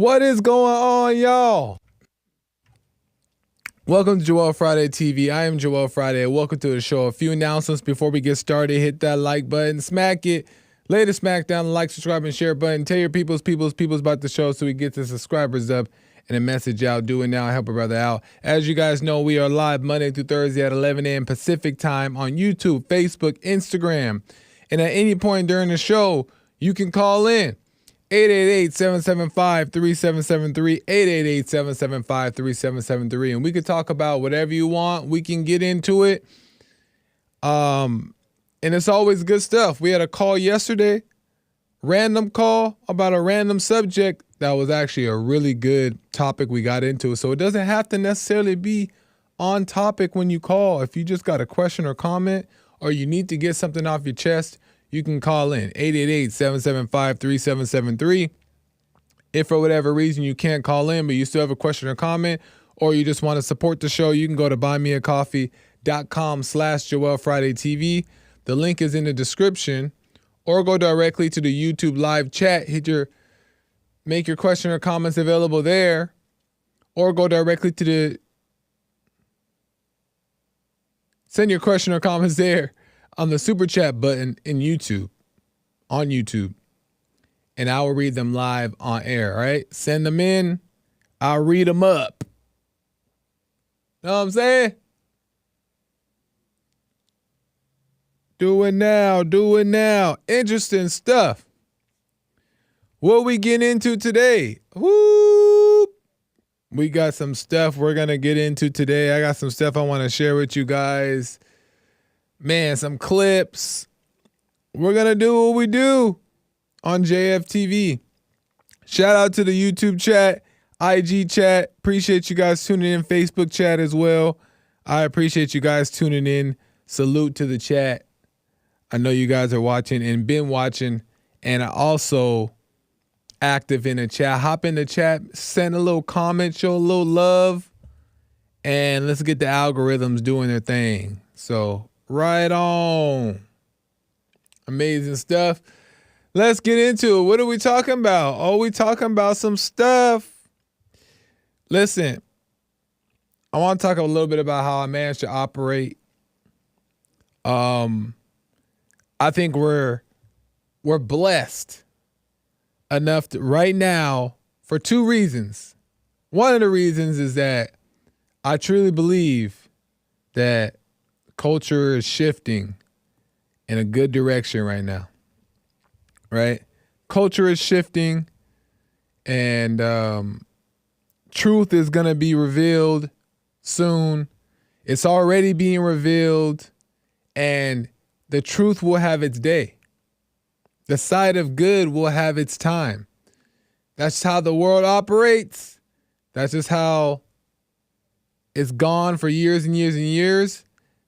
What is going on, y'all? Welcome to Joel Friday TV. I am Joel Friday. Welcome to the show. A few announcements before we get started. Hit that like button, smack it. Lay the smack down, like, subscribe, and share button. Tell your peoples about the show so we get the subscribers up and a message out. Do it now. Help a brother out. As you guys know, we are live Monday through Thursday at 11 a.m. Pacific time on YouTube, Facebook, Instagram. And at any point during the show, you can call in. 888-775-3773, 888-775-3773. And we could talk about whatever you want. We can get into it. And it's always good stuff. We had a call yesterday, random call about a random subject that was actually a really good topic we got into. So it doesn't have to necessarily be on topic when you call. If you just got a question or comment or you need to get something off your chest, you can call in 888-775-3773. If for whatever reason you can't call in, but you still have a question or comment, or you just want to support the show, you can go to buymeacoffee.com/JoelFridayTV. The link is in the description, or go directly to the YouTube live chat. Make your question or comments available there, or go directly to send your question or comments there on the super chat button on YouTube, and I will read them live on air. All right, send them in. I'll read them up. Know what I'm saying? Do it now. Interesting stuff. What we get into today? Whoop. We got some stuff we're gonna get into today. I got some stuff I want to share with you guys. Man, some clips. We're going to do what we do on JFTV. Shout out to the YouTube chat, IG chat. Appreciate you guys tuning in. Facebook chat as well. I appreciate you guys tuning in. Salute to the chat. I know you guys are watching and been watching. And I also active in the chat. Hop in the chat, send a little comment, show a little love. And let's get the algorithms doing their thing. So, right on. Amazing stuff. Let's get into it. What are we talking about? Oh, we talking about some stuff. Listen, I want to talk a little bit about how I managed to operate. I think we're blessed enough to, right now, for two reasons. One of the reasons is that I truly believe that culture is shifting in a good direction right now, right? Culture is shifting, and truth is going to be revealed soon. It's already being revealed, and the truth will have its day. The side of good will have its time. That's how the world operates. That's just how it's gone for years and years and years.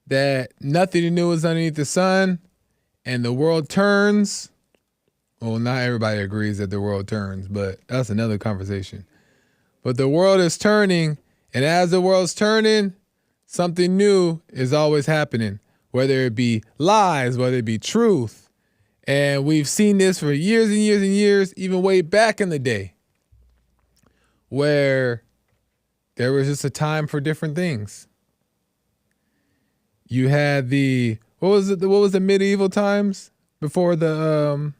That nothing new is underneath the sun, and the world turns. Well, not everybody agrees that the world turns, but that's another conversation. But the world is turning, and as the world's turning, something new is always happening, whether it be lies, whether it be truth. And we've seen this for years and years and years, even way back in the day, where there was just a time for different things. You had what was the medieval times before the,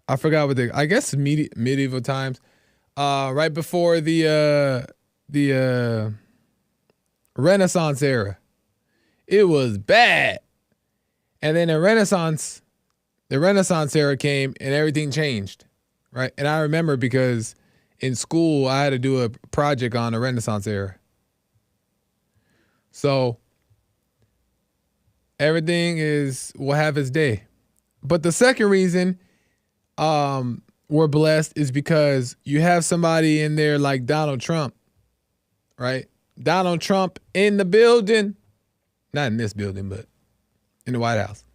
I forgot I guess medieval times, right before the Renaissance era. It was bad. And then the Renaissance era came and everything changed, right? And I remember because in school I had to do a project on the Renaissance era. So everything will have its day. But the second reason we're blessed is because you have somebody in there like Donald Trump, right? Donald Trump in the building. Not in this building, but in the White House.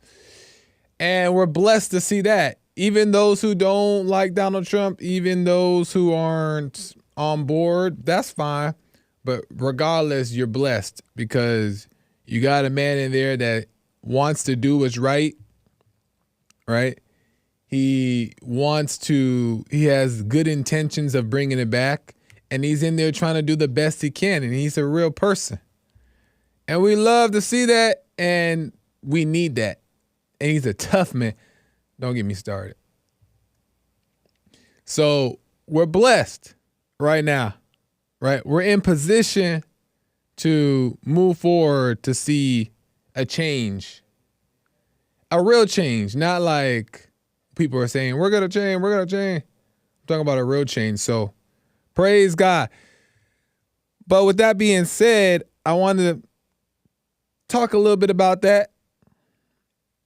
And we're blessed to see that. Even those who don't like Donald Trump, even those who aren't on board, that's fine. But regardless, you're blessed because you got a man in there that wants to do what's right, right? He has good intentions of bringing it back, and he's in there trying to do the best he can, and he's a real person. And we love to see that, and we need that. And he's a tough man. Don't get me started. So we're blessed right now, right? We're in position to move forward to see a change, a real change, not like people are saying, we're going to change. I'm talking about a real change. So praise God. But with that being said, I wanted to talk a little bit about that,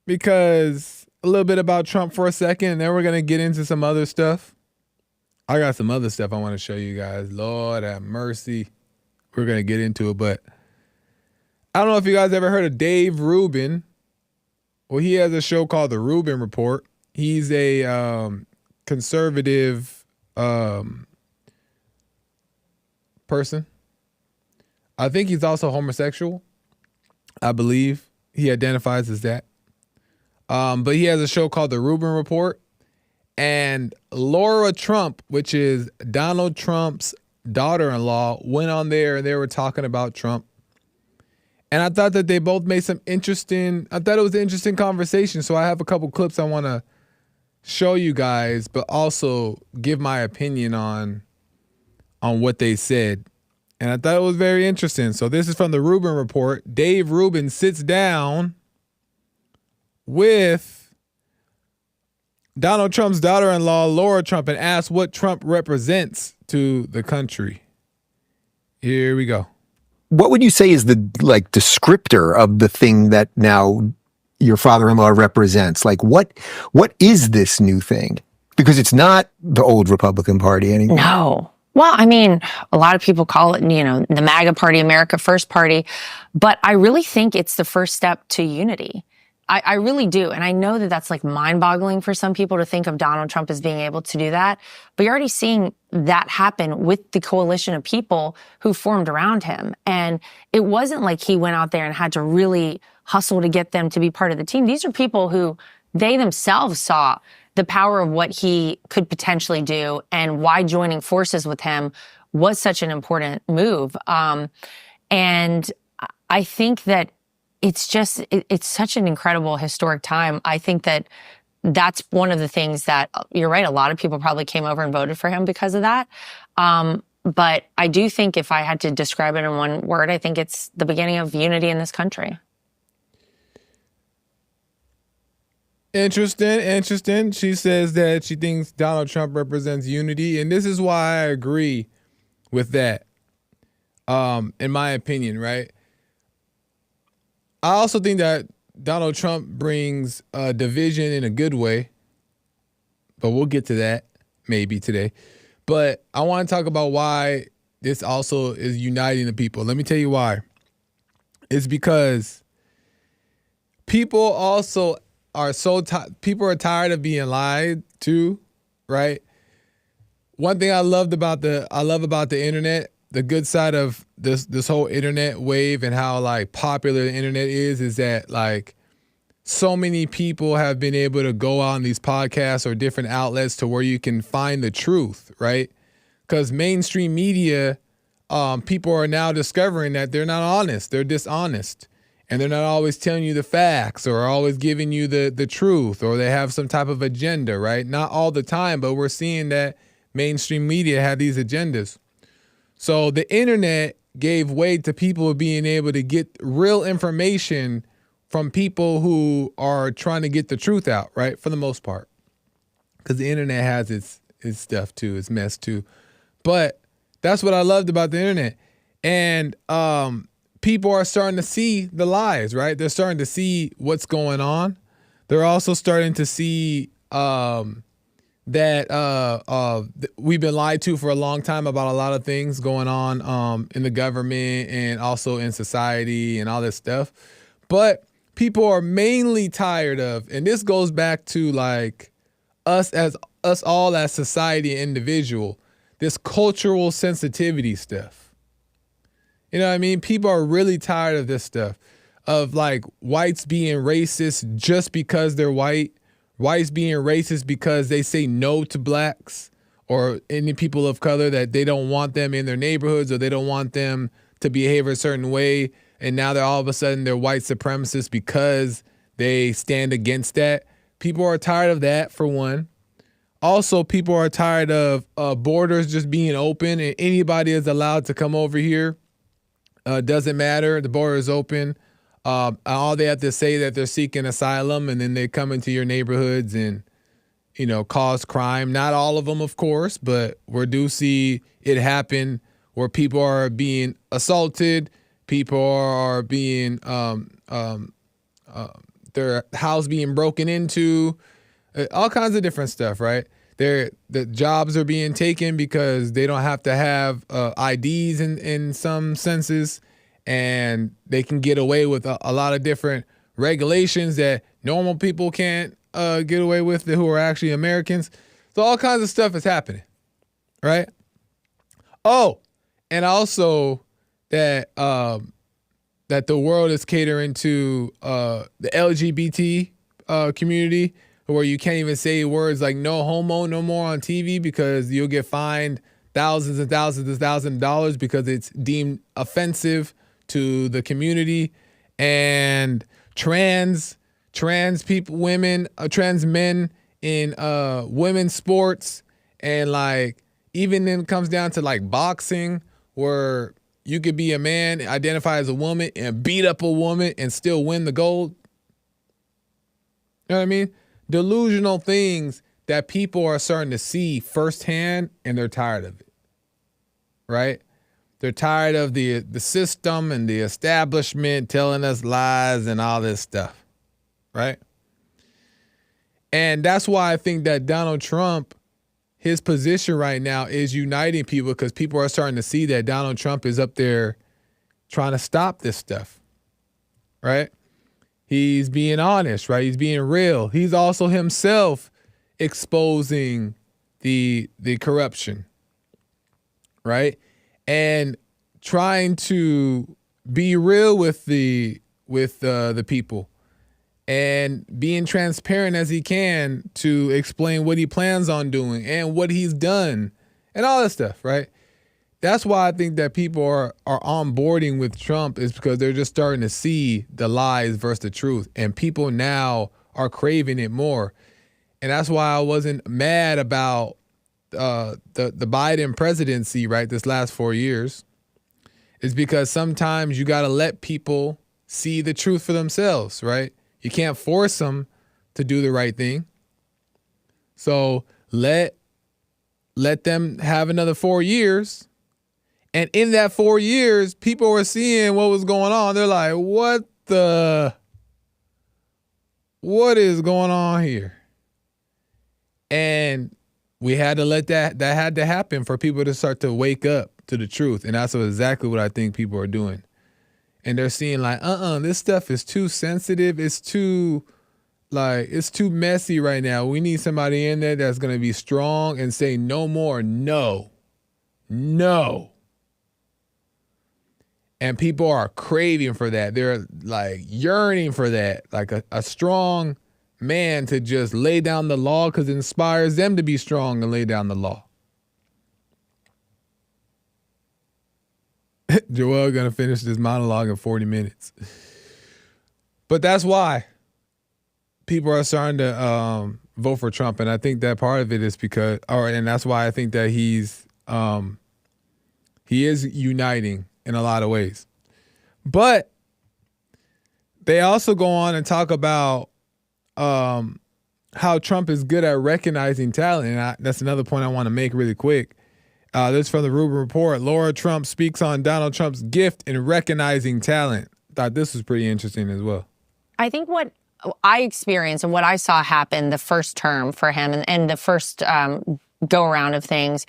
because a little bit about Trump for a second, and then we're going to get into some other stuff. I got some other stuff I want to show you guys. Lord have mercy. We're going to get into it, but I don't know if you guys ever heard of Dave Rubin. Well, he has a show called The Rubin Report. He's a conservative person. I think he's also homosexual. I believe he identifies as that. But he has a show called The Rubin Report. And Laura Trump, which is Donald Trump's daughter-in-law, went on there and they were talking about Trump. And I thought that they both made I thought it was an interesting conversation. So I have a couple clips I want to show you guys, but also give my opinion on what they said. And I thought it was very interesting. So this is from the Rubin Report. Dave Rubin sits down with Donald Trump's daughter-in-law, Laura Trump, and asks what Trump represents to the country. Here we go. What would you say is the descriptor of the thing that now your father-in-law represents? Like, what is this new thing? Because it's not the old Republican Party anymore. No. Well, I mean, a lot of people call it, the MAGA Party, America First Party, but I really think it's the first step to unity. I really do. And I know that that's mind-boggling for some people to think of Donald Trump as being able to do that. But you're already seeing that happen with the coalition of people who formed around him. And it wasn't like he went out there and had to really hustle to get them to be part of the team. These are people who they themselves saw the power of what he could potentially do and why joining forces with him was such an important move. And I think that it's such an incredible historic time. I think that that's one of the things that, you're right, a lot of people probably came over and voted for him because of that. But I do think if I had to describe it in one word, I think it's the beginning of unity in this country. Interesting. She says that she thinks Donald Trump represents unity, and this is why I agree with that, in my opinion, right? I also think that Donald Trump brings division in a good way, but we'll get to that maybe today. But I want to talk about why this also is uniting the people. Let me tell you why. It's because people also are people are tired of being lied to, right? One thing I love about the internet, the good side of this whole internet wave and how popular the internet is that so many people have been able to go on these podcasts or different outlets to where you can find the truth, right? Because mainstream media, people are now discovering that they're not honest, they're dishonest. And they're not always telling you the facts or always giving you the truth, or they have some type of agenda, right? Not all the time, but we're seeing that mainstream media have these agendas. So the internet gave way to people being able to get real information from people who are trying to get the truth out, right? For the most part. Because the internet has its stuff too, its mess too. But that's what I loved about the internet. And people are starting to see the lies, right? They're starting to see what's going on. They're also starting to see that we've been lied to for a long time about a lot of things going on in the government and also in society and all this stuff. But people are mainly tired of, and this goes back to us all as society and individual, this cultural sensitivity stuff. You know what I mean? People are really tired of this stuff, of whites being racist just because they're white whites being racist because they say no to blacks or any people of color, that they don't want them in their neighborhoods or they don't want them to behave a certain way. And now they're all of a sudden they're white supremacists because they stand against that. People are tired of that, for one. Also, people are tired of borders just being open and anybody is allowed to come over here. Doesn't matter. The border is open. All they have to say that they're seeking asylum, and then they come into your neighborhoods and, cause crime. Not all of them, of course, but we do see it happen where people are being assaulted, people are being their house being broken into, all kinds of different stuff, right? The jobs are being taken because they don't have to have IDs in some senses, and they can get away with a lot of different regulations that normal people can't get away with, who are actually Americans. So all kinds of stuff is happening, right? Oh, and also that that the world is catering to the LGBT community, where you can't even say words like no homo no more on TV because you'll get fined thousands and thousands and thousands of dollars because it's deemed offensive to the community. And trans people, women, trans men in women's sports, and like even then it comes down to like boxing, where you could be a man, identify as a woman, and beat up a woman and still win the gold. You know what I mean? Delusional things that people are starting to see firsthand, and they're tired of it, right? They're tired of the system and the establishment telling us lies and all this stuff, right? And that's why I think that Donald Trump, his position right now is uniting people, because people are starting to see that Donald Trump is up there trying to stop this stuff, right? He's being honest, right? He's being real. He's also himself exposing the corruption, right? And trying to be real with the people, and being transparent as he can to explain what he plans on doing and what he's done and all that stuff, right? That's why I think that people are onboarding with Trump, is because they're just starting to see the lies versus the truth. And people now are craving it more. And that's why I wasn't mad about the Biden presidency, right, this last 4 years, is because sometimes you got to let people see the truth for themselves, right? You can't force them to do the right thing. So let them have another 4 years. And in that 4 years, people were seeing what was going on. They're like, what is going on here? And we had to let that had to happen for people to start to wake up to the truth. And that's exactly what I think people are doing. And they're seeing like, this stuff is too sensitive. It's too messy right now. We need somebody in there that's going to be strong and say no more. No. And people are craving for that. They're like yearning for that, like a strong man to just lay down the law, because it inspires them to be strong and lay down the law. Joel gonna finish this monologue in 40 minutes. But that's why people are starting to vote for Trump. And I think that part of it is because, and that's why I think that he is uniting in a lot of ways. But they also go on and talk about how Trump is good at recognizing talent. And that's another point I want to make really quick. This is from the Rubin Report. Laura Trump speaks on Donald Trump's gift in recognizing talent. Thought this was pretty interesting as well. I think what I experienced and what I saw happen the first term for him and the first go around of things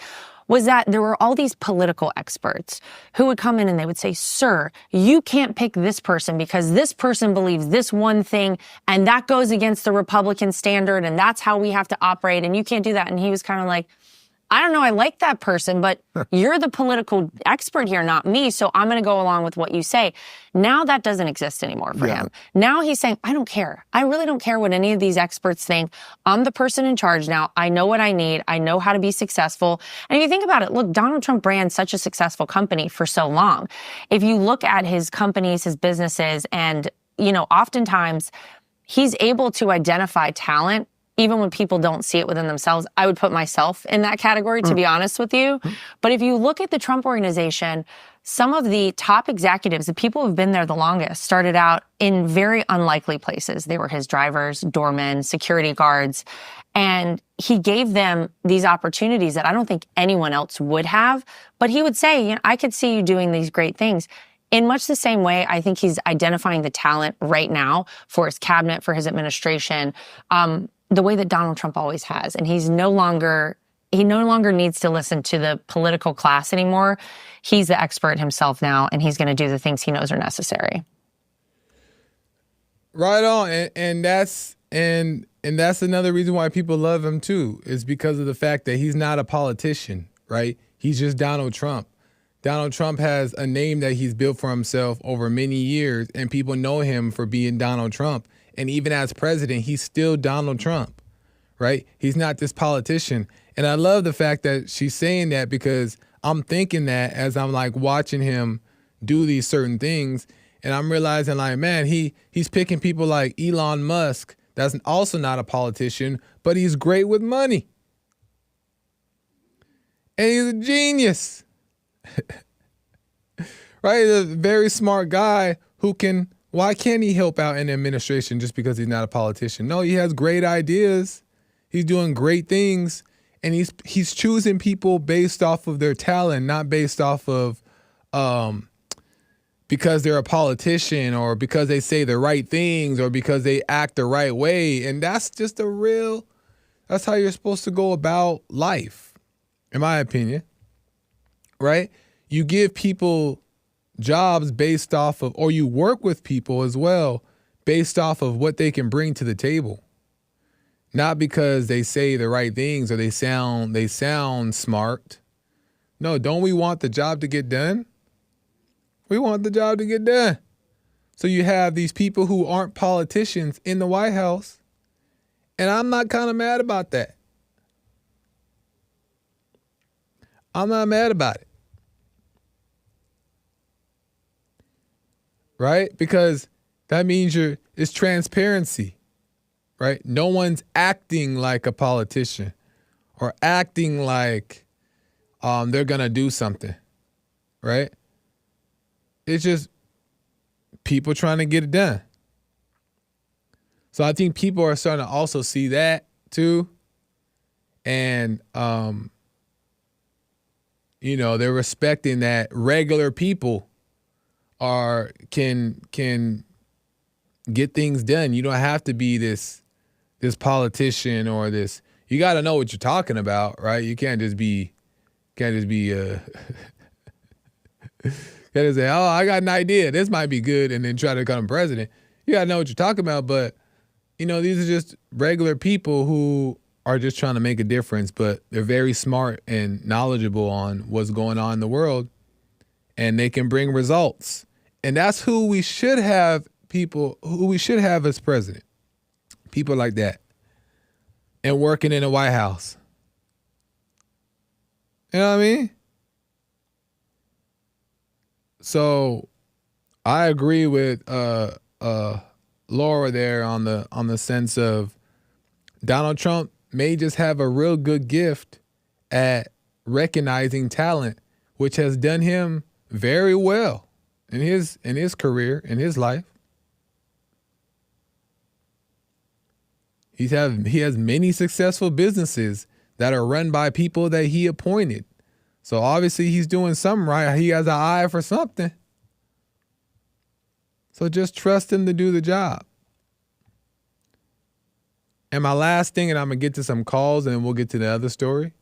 was that there were all these political experts who would come in and they would say, sir, you can't pick this person because this person believes this one thing and that goes against the Republican standard and that's how we have to operate and you can't do that. And he was kind of like, I don't know, I like that person, but you're the political expert here, not me. So I'm going to go along with what you say. Now that doesn't exist anymore for him. Now he's saying, I don't care. I really don't care what any of these experts think. I'm the person in charge now. I know what I need. I know how to be successful. And if you think about it, look, Donald Trump ran such a successful company for so long. If you look at his companies, his businesses, and, you know, oftentimes he's able to identify talent even when people don't see it within themselves. I would put myself in that category, to be honest with you. But if you look at the Trump organization, some of the top executives, the people who've been there the longest, started out in very unlikely places. They were his drivers, doormen, security guards. And he gave them these opportunities that I don't think anyone else would have. But he would say, you know, I could see you doing these great things. In much the same way, I think he's identifying the talent right now for his cabinet, for his administration, the way that Donald Trump always has. And he no longer needs to listen to the political class anymore. He's the expert himself now, and he's going to do the things he knows are necessary. Right on. And that's another reason why people love him too, is because of the fact that he's not a politician, right? He's just Donald Trump. Donald Trump has a name that he's built for himself over many years, and people know him for being Donald Trump. And even as president, he's still Donald Trump, right? He's not this politician. And I love the fact that she's saying that, because I'm thinking that as I'm like watching him do these certain things, and I'm realizing like, man, he's picking people like Elon Musk, that's also not a politician, but he's great with money. And he's a genius, right? He's a very smart guy who can. Why can't he help out in the administration just because he's not a politician? No, he has great ideas. He's doing great things. And he's choosing people based off of their talent, not based off of because they're a politician or because they say the right things or because they act the right way. And that's just that's how you're supposed to go about life, in my opinion, right? You give people jobs based off of, or you work with people as well based off of what they can bring to the table. Not because they say the right things or they sound smart. No, don't we want the job to get done? We want the job to get done. So you have these people who aren't politicians in the White House, and I'm not kind of mad about that. I'm not mad about it. Right? Because that means it's transparency, right? No one's acting like a politician or acting like they're going to do something, right? It's just people trying to get it done. So I think people are starting to also see that too. And, they're respecting that regular people can get things done. You don't have to be this politician or this. You got to know what you're talking about, right? You can't just be can't just say, oh, I got an idea, this might be good, and then try to become president. You got to know what you're talking about. But these are just regular people who are just trying to make a difference, but they're very smart and knowledgeable on what's going on in the world, and they can bring results. And that's who we should have as president. People like that. And working in the White House. You know what I mean? So I agree with Laura there on the sense of Donald Trump may just have a real good gift at recognizing talent, which has done him very well in his career, in his life. He has many successful businesses that are run by people that he appointed. So obviously he's doing something right. He has an eye for something. So just trust him to do the job. And my last thing, and I'm going to get to some calls and then we'll get to the other story,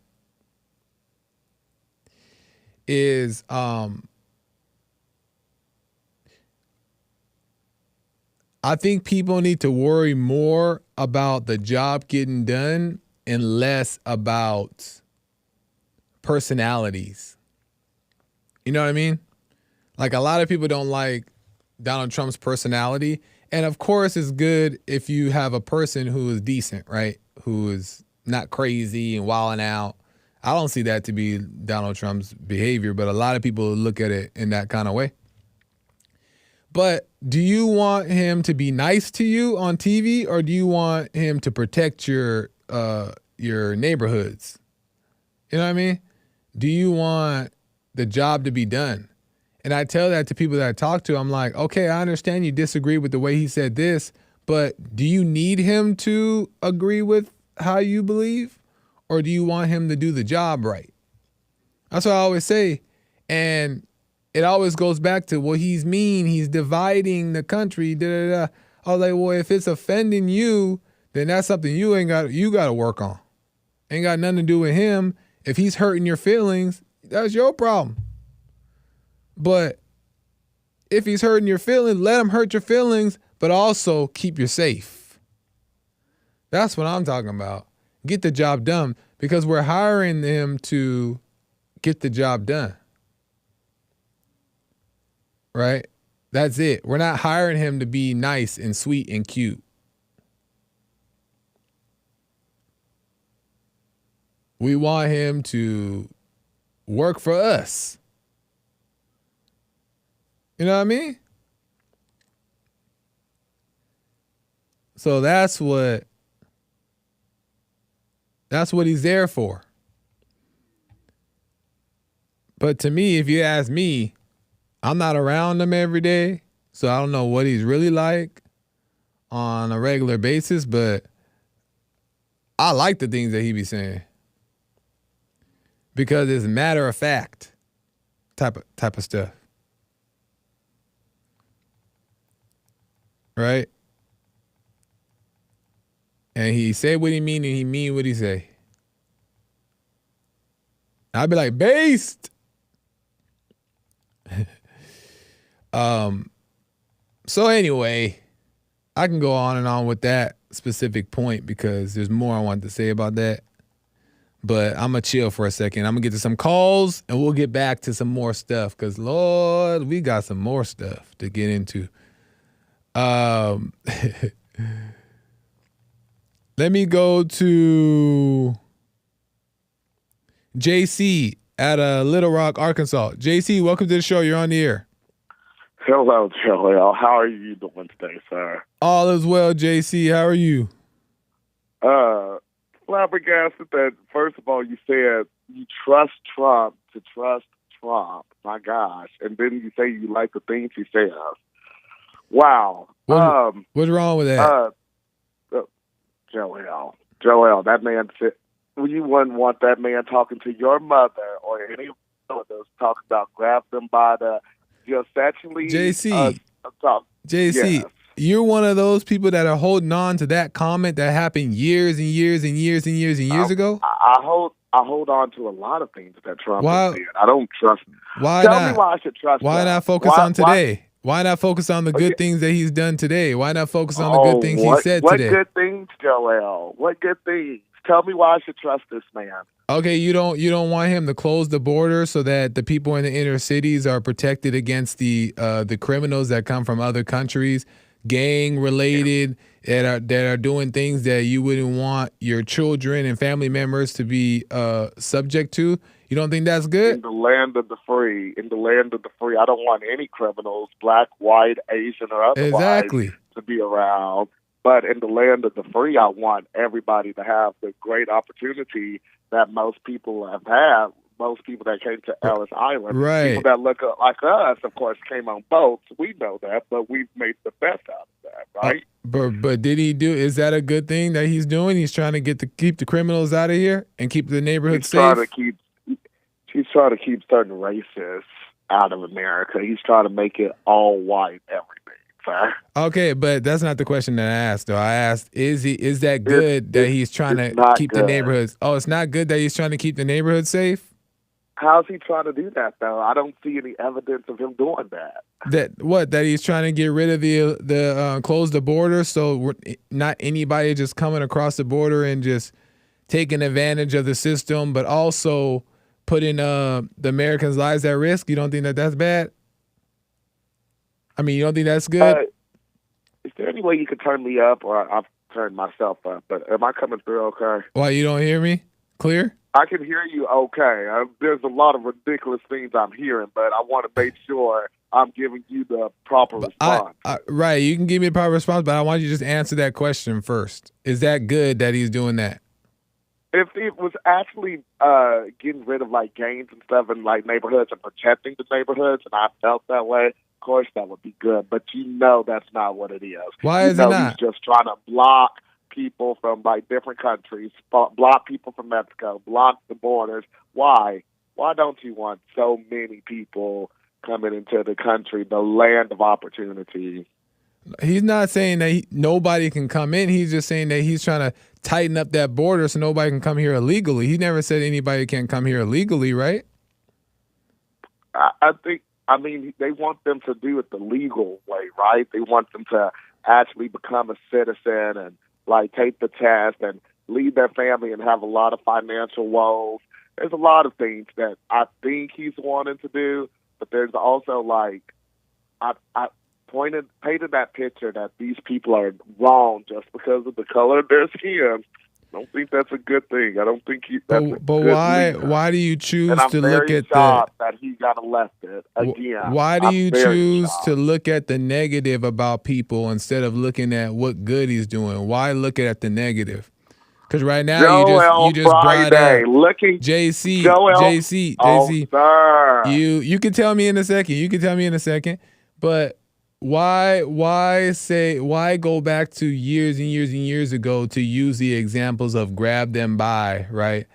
is I think people need to worry more about the job getting done and less about personalities. You know what I mean? Like, a lot of people don't like Donald Trump's personality. And of course, it's good if you have a person who is decent, right? Who is not crazy and wilding out. I don't see that to be Donald Trump's behavior, but a lot of people look at it in that kind of way. But do you want him to be nice to you on TV, or do you want him to protect your neighborhoods? You know what I mean? Do you want the job to be done? And I tell that to people that I talk to. I'm like, okay, I understand you disagree with the way he said this, but do you need him to agree with how you believe? Or do you want him to do the job right? That's what I always say. And it always goes back to, well, he's mean. He's dividing the country. Da, da, da. I was like, well, if it's offending you, then that's something you got to work on. Ain't got nothing to do with him. If he's hurting your feelings, that's your problem. But if he's hurting your feelings, let him hurt your feelings, but also keep you safe. That's what I'm talking about. Get the job done, because we're hiring him to get the job done. Right? That's it. We're not hiring him to be nice and sweet and cute. We want him to work for us. You know what I mean? So that's what he's there for. But to me, if you ask me, I'm not around him every day, so I don't know what he's really like on a regular basis, but I like the things that he be saying. Because it's matter of fact type of stuff. Right? And he say what he mean and he mean what he say. I'd be like, based. So anyway, I can go on and on with that specific point because there's more I want to say about that. But I'm going to chill for a second. I'm going to get to some calls and we'll get back to some more stuff because, Lord, we got some more stuff to get into. Let me go to JC at Little Rock, Arkansas. JC, welcome to the show. You're on the air. Hello, Joel. How are you doing today, sir? All is well, JC. How are you? Flabbergasted that, first of all, you said you trust Trump to trust Trump. My gosh. And then you say you like the things he says. Wow. What's wrong with that? Joel, that man said, you wouldn't want that man talking to your mother or any of those talking about grab them by the just actually JC, yes. You're one of those people that are holding on to that comment that happened years and years and years and years and years ago. I hold on to a lot of things that Trump has said. I don't trust. Why Tell not? me why I should trust. Why him. not focus on today? Why not focus on the good things that he's done today? Why not focus on the good things he said today? What good things, Joel? What good things? Tell me why I should trust this man. Okay, you don't want him to close the border so that the people in the inner cities are protected against the criminals that come from other countries, gang related, that are doing things that you wouldn't want your children and family members to be subject to. You don't think that's good? In the land of the free, I don't want any criminals, black, white, Asian, or otherwise, to be around. But in the land of the free, I want everybody to have the great opportunity that most people have had. Most people that came to Ellis Island, right? People that look like us, of course, came on boats. We know that, but we've made the best out of that, right? But did he do? Is that a good thing that he's doing? He's trying to keep the criminals out of here and keep the neighborhood safe. He's trying to keep certain races out of America. He's trying to make it all white, everything, sir. Okay, but that's not the question that I asked, though. I asked, is that good that he's trying to keep the neighborhoods? Oh, it's not good that he's trying to keep the neighborhood safe? How's he trying to do that, though? I don't see any evidence of him doing that. That he's trying to get rid of the close the border so not anybody just coming across the border and just taking advantage of the system, but also putting the Americans' lives at risk? You don't think that that's bad? I mean, you don't think that's good? Is there any way you could turn me up, or I've turned myself up? But am I coming through okay? Why, you don't hear me clear? I can hear you okay. There's a lot of ridiculous things I'm hearing, but I want to make sure I'm giving you the proper response. Right, you can give me the proper response, but I want you to just answer that question first. Is that good that he's doing that? If it was actually getting rid of like gangs and stuff in like neighborhoods and protecting the neighborhoods, and I felt that way, of course that would be good. But that's not what it is. Why is it not? He's just trying to block people from like different countries, block people from Mexico, block the borders. Why? Why don't you want so many people coming into the country, the land of opportunity? He's not saying that nobody can come in. He's just saying that he's trying to tighten up that border so nobody can come here illegally. He never said anybody can come here illegally, right? I think, they want them to do it the legal way, right? They want them to actually become a citizen and like take the test and leave their family and have a lot of financial woes. There's a lot of things that I think he's wanting to do, but there's also like, I painted that picture that these people are wrong just because of the color of their skin. I don't think that's a good thing. I don't think that's a but good why? leader. Why do you choose and I'm to very look at shocked that he got elected again? Why do you very choose shocked. to look at the negative about people instead of looking at what good he's doing? Why look at the negative? Because right now you just brought up JC. Sir. You can tell me in a second. But why go back to years and years and years ago to use the examples of grab them by, right?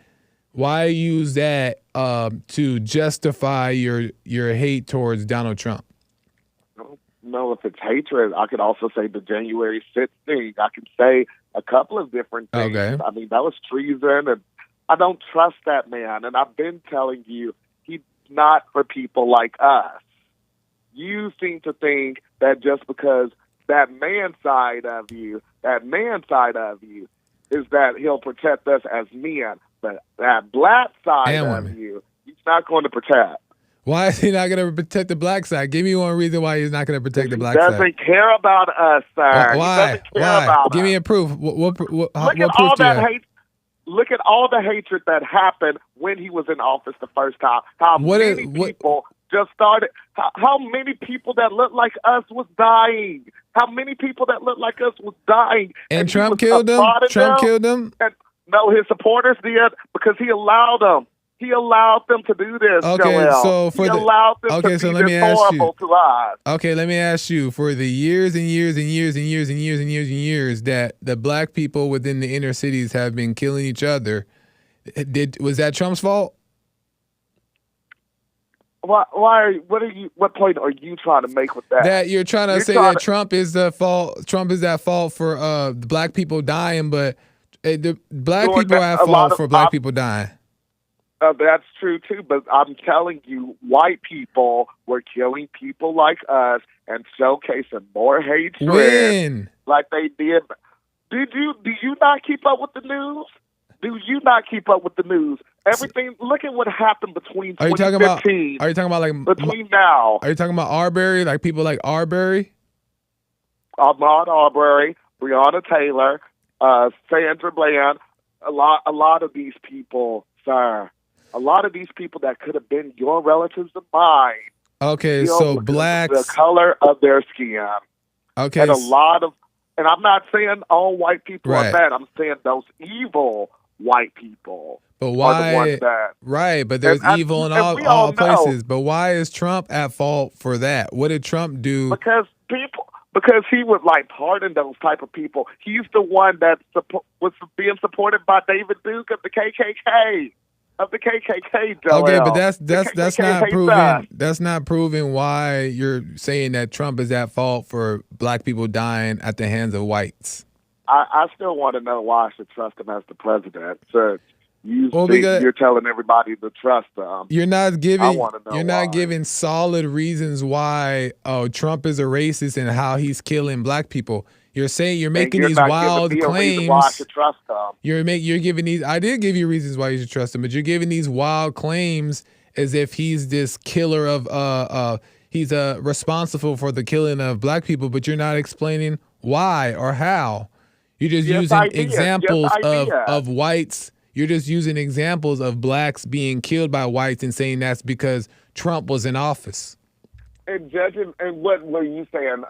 Why use that to justify your hate towards Donald Trump? No, if it's hatred, I could also say the January 6th thing. I could say a couple of different things. Okay. I mean, that was treason, and I don't trust that man. And I've been telling you, he's not for people like us. You seem to think that just because that man side of you is that he'll protect us as men, but that black side of you, he's not going to protect. Why is he not going to protect the black side? Give me one reason why he's not going to protect the black side. He doesn't care about us, sir. Why? He doesn't care about Give us. me a proof. What proof do you have? Look at all the hatred that happened when he was in office the first time. How many people just started? How many people that looked like us was dying? How many people that looked like us was dying? And Trump killed them? Trump killed them? No, his supporters did because he allowed them. He allowed them to do this. Okay, Joel. so he allowed them to be this horrible to us. Okay, let me ask you: for the years and years and years and years and years and years and years that the black people within the inner cities have been killing each other, was that Trump's fault? What point are you trying to make with that? That you're trying to say that Trump is the fault. Trump is at fault for the black people dying, but the black people are at fault for black people dying. That's true, too, but I'm telling you, white people were killing people like us and showcasing more hatred. When? Like they did. Do you not keep up with the news? Do you not keep up with the news? Everything, look at what happened between 2015. Are you talking about like between now? Are you talking about Arbery, like people like Arbery? Ahmaud Arbery, Breonna Taylor, Sandra Bland, a lot of these people, sir. A lot of these people that could have been your relatives and mine. Okay, so blacks. The color of their skin. Okay. And and I'm not saying all white people are bad. I'm saying those evil white people. But why? Are the ones that, right, but there's evil in all places. But why is Trump at fault for that? What did Trump do? Because he would like pardon those type of people. He's the one that was being supported by David Duke of the KKK. Of the KKK, Joel. Okay, but that's not proving. That's not proving why you're saying that Trump is at fault for black people dying at the hands of whites. I still want to know why I should trust him as the president. So you're telling everybody to trust him. You're not giving. You're not giving solid reasons why Trump is a racist and how he's killing black people. You're making these wild claims. Why I should trust them. You're giving these. I did give you reasons why you should trust him, but you're giving these wild claims as if he's this killer of he's responsible for the killing of black people, but you're not explaining why or how. You're just using examples of whites. You're just using examples of blacks being killed by whites and saying that's because Trump was in office. And judging, and what were you saying?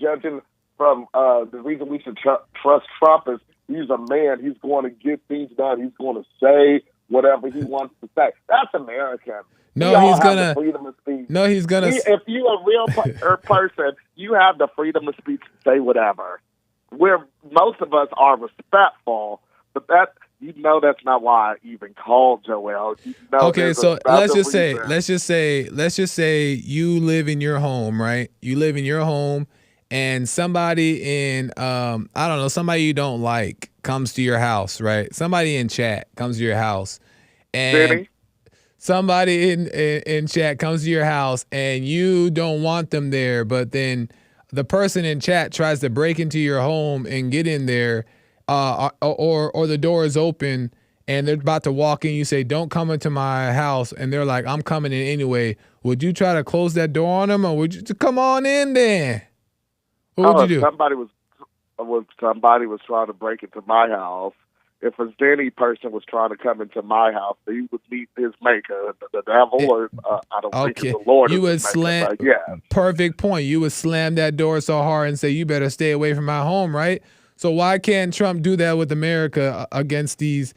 Judging from the reason we should trust Trump is he's a man. He's going to get things done. He's going to say whatever he wants to say. That's American. No, he's gonna. Freedom of speech. No, he's gonna. If you're a real person, you have the freedom of speech to say whatever. Where most of us are respectful, but that's not why I even called Joel. Okay, so let's just say you live in your home, right? You live in your home, and somebody in I don't know, somebody you don't like comes to your house, right? Somebody in chat comes to your house, and Benny? Somebody in chat comes to your house, and you don't want them there, but then the person in chat tries to break into your home and get in there. Or the door is open and they're about to walk in. You say, "Don't come into my house," and they're like, "I'm coming in anyway." Would you try to close that door on them, or would you come on in then? What would you do? Somebody was trying to break into my house. If a Zenny person was trying to come into my house, he would meet his maker, the devil, or I don't think it's the Lord. You would slam. Perfect point. You would slam that door so hard and say, "You better stay away from my home," right? So why can't Trump do that with America against these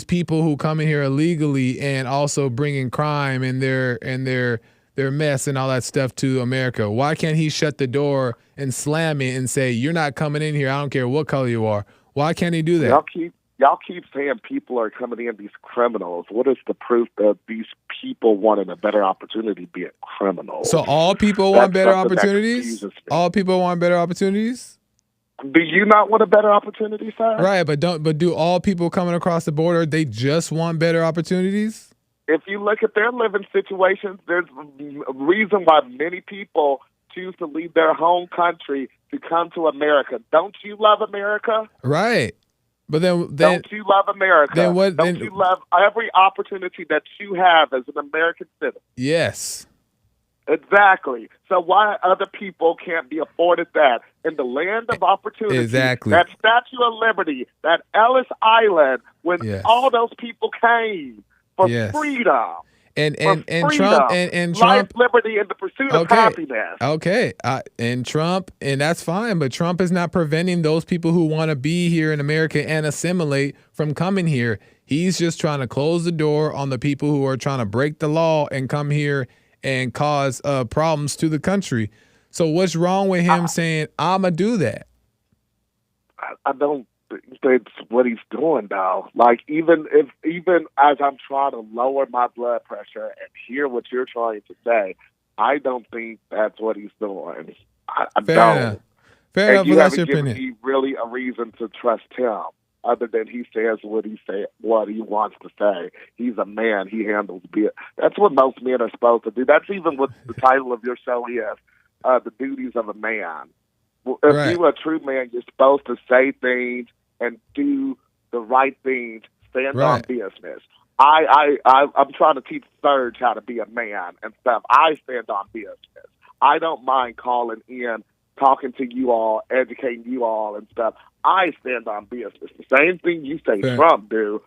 people who come in here illegally and also bringing crime and their mess and all that stuff to America? Why can't he shut the door and slam it and say, "You're not coming in here. I don't care what color you are"? Why can't he do that? Y'all keep saying people are coming in, these criminals. What is the proof that these people wanting a better opportunity being criminals? So all people want better opportunities? All people want better opportunities? Do you not want a better opportunity, sir? Right, but do all people coming across the border, they just want better opportunities? If you look at their living situations, there's a reason why many people choose to leave their home country to come to America. Don't you love America? Right. But then don't you love America? Don't you love every opportunity that you have as an American citizen? Yes. Exactly. So why other people can't be afforded that in the land of opportunity? Exactly. That Statue of Liberty, that Ellis Island, when all those people came for freedom. And Trump life, liberty, and the pursuit of happiness. Okay, and Trump, and that's fine, but Trump is not preventing those people who want to be here in America and assimilate from coming here. He's just trying to close the door on the people who are trying to break the law and come here and cause problems to the country. So what's wrong with him saying, "I'ma do that"? I don't think that's what he's doing now. Like even as I'm trying to lower my blood pressure and hear what you're trying to say, I don't think that's what he's doing. I don't. Fair enough. You That's your haven't given opinion. me really a reason to trust him, other than he says what he wants to say. He's a man. He handles it. That's what most men are supposed to do. That's even what the title of your show is, The Duties of a Man. If you're a true man, you're supposed to say things and do the right things, stand on business. I'm trying to teach Serge how to be a man and stuff. I stand on business. I don't mind calling in, talking to you all, educating you all and stuff. I stand on business. The same thing you say Trump do.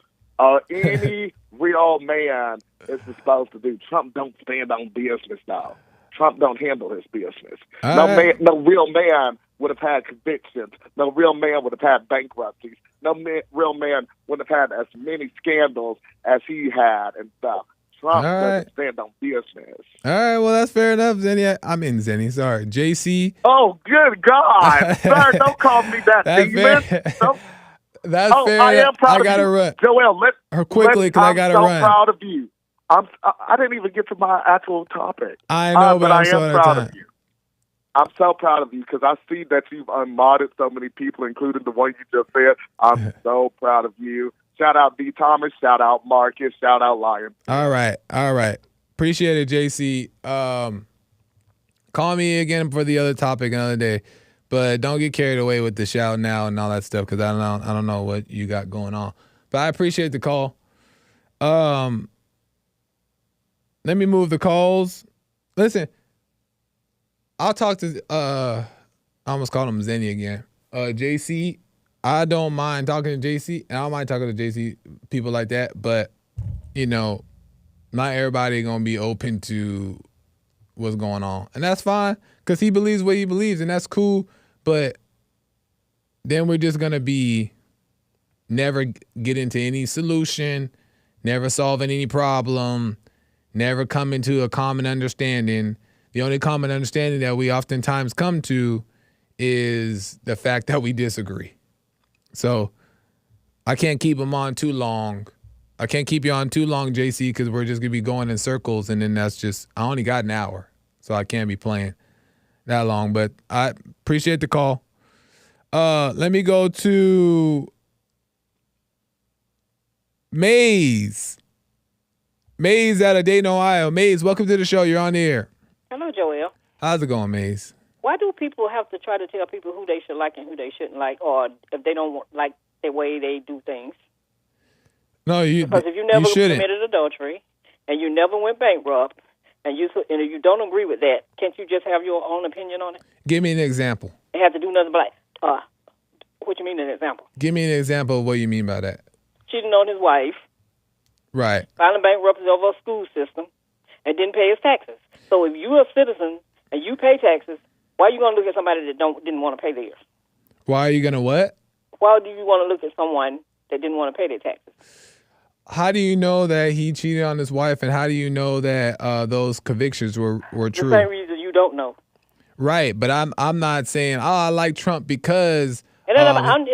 Any real man is supposed to do. Trump don't stand on business now. Trump don't handle his business. No real man would have had convictions. No real man would have had bankruptcies. No real man would have had as many scandals as he had and stuff. Trump doesn't stand on business. All right, well, that's fair enough, Zenny. Zenny, sorry. JC. Oh, good God. Sir, don't call me that demon. That's fair. I am proud I gotta of you. run. Joel, quickly, because I gotta run. I'm so proud of you. I didn't even get to my actual topic. I know, but I am so proud of you. I'm so proud of you because I see that you've unmodded so many people, including the one you just said. I'm so proud of you. Shout out D. Thomas. Shout out Marcus. Shout out Lion. All right. Appreciate it, JC. Call me again for the other topic another day. But don't get carried away with the shout now and all that stuff because I don't know what you got going on. But I appreciate the call. Let me move the calls. Listen, I'll talk to I almost called him Zenny again. JC, I don't mind talking to JC, and I don't mind talking to JC people like that, but not everybody gonna be open to what's going on. And that's fine, because he believes what he believes, and that's cool. But then we're just gonna be never get into any solution, never solving any problem, never coming to a common understanding. The only common understanding that we oftentimes come to is the fact that we disagree. So I can't keep him on too long. I can't keep you on too long, JC, because we're just going to be going in circles, and then I only got an hour, so I can't be playing that long. But I appreciate the call. Let me go to Maze. Maze out of Dayton, Ohio. Maze, welcome to the show. You're on the air. Hello, Joel. How's it going, Maze? Why do people have to try to tell people who they should like and who they shouldn't like, or if they don't like the way they do things? No, because if you never shouldn't. committed adultery and you never went bankrupt and you don't agree with that, can't you just have your own opinion on it? Give me an example. They have to do nothing but what you mean an example? Give me an example of what you mean by that. Cheating on his wife. Right. Filing bankruptcy over a school system and didn't pay his taxes. So if you're a citizen and you pay taxes, why are you going to look at somebody that didn't want to pay theirs? Why are you going to what? Why do you want to look at someone that didn't want to pay their taxes? How do you know that he cheated on his wife, and how do you know that those convictions were true? The same reason you don't know. Right, but I'm not saying, I like Trump because... It's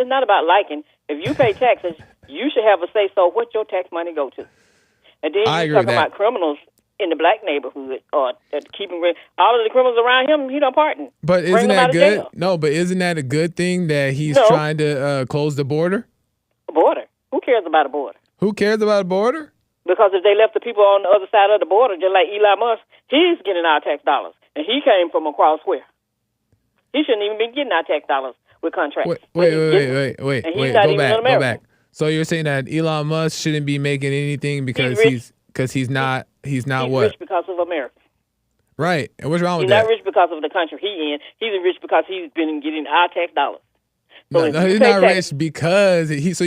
not about liking. If you pay taxes, you should have a say-so what your tax money go to. And then you're talking about criminals in the black neighborhood or keeping all of the criminals around him, he don't pardon. But isn't that good? No, but isn't that a good thing that he's trying to close the border? A border? Who cares about a border? Who cares about a border? Because if they left the people on the other side of the border, just like Elon Musk, he's getting our tax dollars. And he came from across where? He shouldn't even be getting our tax dollars with contracts. Wait. Go back. So you're saying that Elon Musk shouldn't be making anything because he's not what? He's rich because of America. Right. And what's wrong with that? He's not rich because of the country he in. He's rich because he's been getting our tax dollars. So no, he's not rich because he's